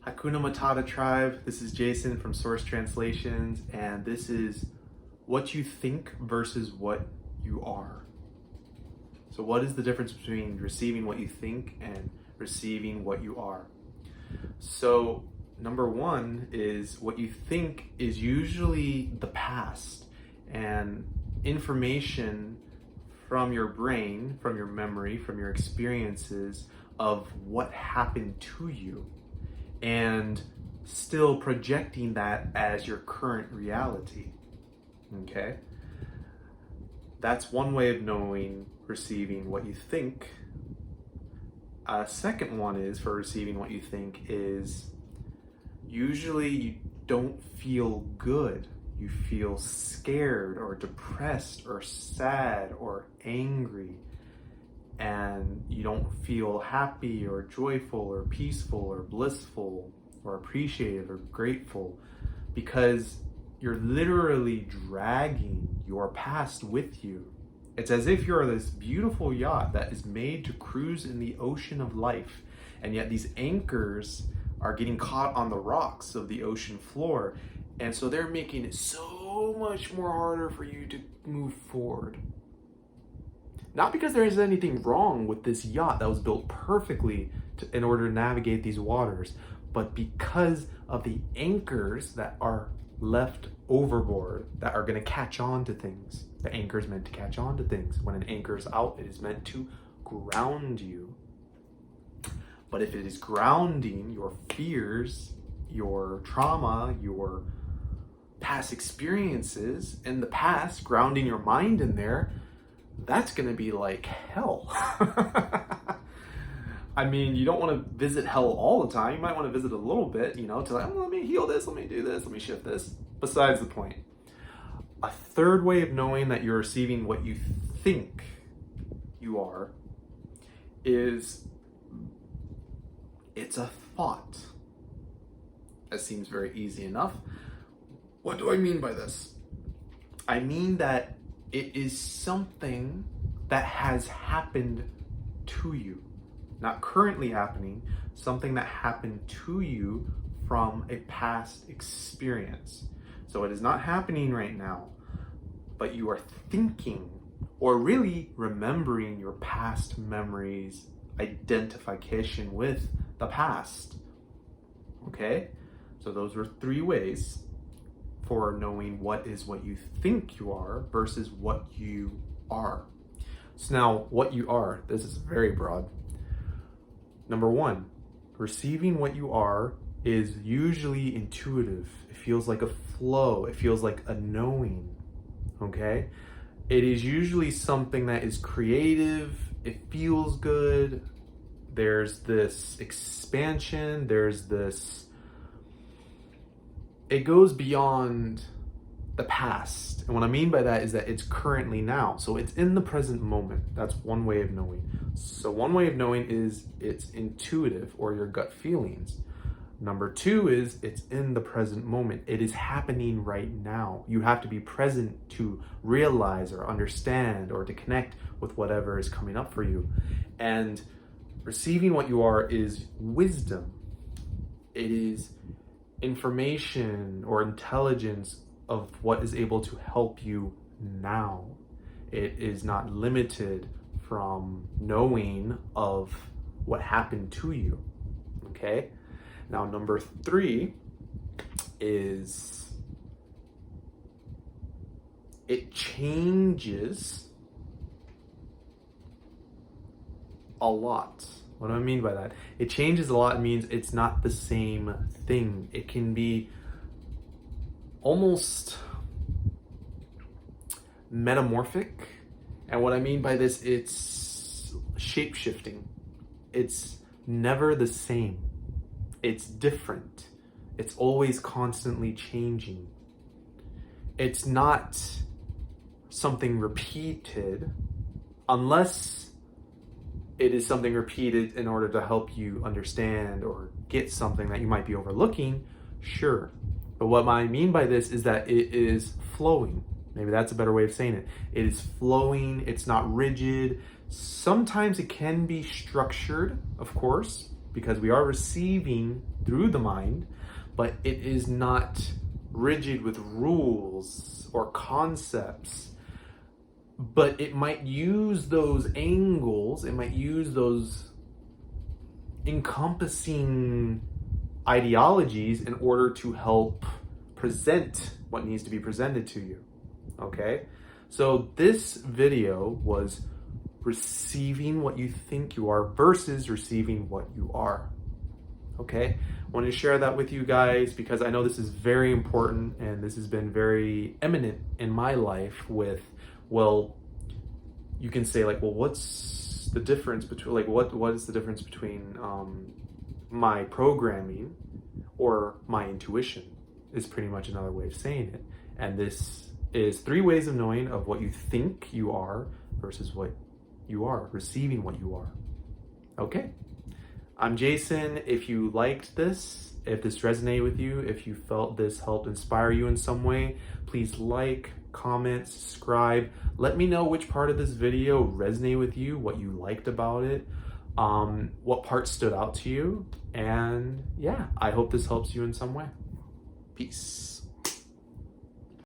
Hakuna Matata tribe, this is Jason from Source Translations, and this is what you think versus what you are. So what is the difference between receiving what you think and receiving what you are? So number one is what you think is usually the past and information from your brain, from your memory, from your experiences of what happened to you, and still projecting that as your current reality. Okay? That's one way of knowing, receiving what you think. A second one is for receiving what you think is usually you don't feel good. You feel scared or depressed or sad or angry, and you don't feel happy or joyful or peaceful or blissful or appreciative or grateful because you're literally dragging your past with you. It's as if you're this beautiful yacht that is made to cruise in the ocean of life, and yet these anchors are getting caught on the rocks of the ocean floor, and so they're making it so much more harder for you to move forward. Not because there is anything wrong with this yacht that was built perfectly in order to navigate these waters, but because of the anchors that are left overboard that are going to catch on to things. The anchor is meant to catch on to things. When an anchor is out, it is meant to ground you. But if it is grounding your fears, your trauma, your past experiences in the past, grounding your mind in there, that's going to be like hell. I mean, you don't want to visit hell all the time. You might want to visit a little bit, to like, let me heal this, let me do this, let me shift this. Besides the point. A third way of knowing that you're receiving what you think you are is it's a thought. That seems very easy enough. What do I mean by this? I mean that it is something that has happened to you. Not currently happening, something that happened to you from a past experience. So it is not happening right now, but you are thinking or really remembering your past memories, identification with the past. Okay? So those are three ways for knowing what is what you think you are versus what you are. So now, what you are, this is very broad. Number one, receiving what you are is usually intuitive. It feels like a flow. It feels like a knowing, okay? It is usually something that is creative. It feels good. There's this expansion. It goes beyond the past. And what I mean by that is that it's currently now. So it's in the present moment. That's one way of knowing. So one way of knowing is it's intuitive or your gut feelings. Number two is it's in the present moment. It is happening right now. You have to be present to realize or understand or to connect with whatever is coming up for you. And receiving what you are is wisdom. It is information or intelligence of what is able to help you now. It is not limited from knowing of what happened to you. Okay? Now, number three is it changes a lot. What do I mean by that? It changes a lot. It means it's not the same thing. It can be almost metamorphic. And what I mean by this, it's shape-shifting. It's never the same. It's different. It's always constantly changing. It's not something repeated unless it is something repeated in order to help you understand or get something that you might be overlooking, sure. But what I mean by this is that it is flowing. Maybe that's a better way of saying it. It is flowing, it's not rigid. Sometimes it can be structured, of course, because we are receiving through the mind, but it is not rigid with rules or concepts. But it might use those angles, it might use those encompassing ideologies in order to help present what needs to be presented to you. Okay? So this video was receiving what you think you are versus receiving what you are. Okay? I wanted to share that with you guys because I know this is very important and this has been very eminent in my life with, well, you can say like, well, what's the difference between, like, what is the difference between my programming or my intuition is pretty much another way of saying it. And this is 3 ways of knowing of what you think you are versus what you are, receiving what you are. Okay? I'm Jason. If you liked this, if this resonated with you, if you felt this helped inspire you in some way, please like, comment, subscribe. Let me know which part of this video resonated with you, what you liked about it, what part stood out to you. And yeah, I hope this helps you in some way. Peace.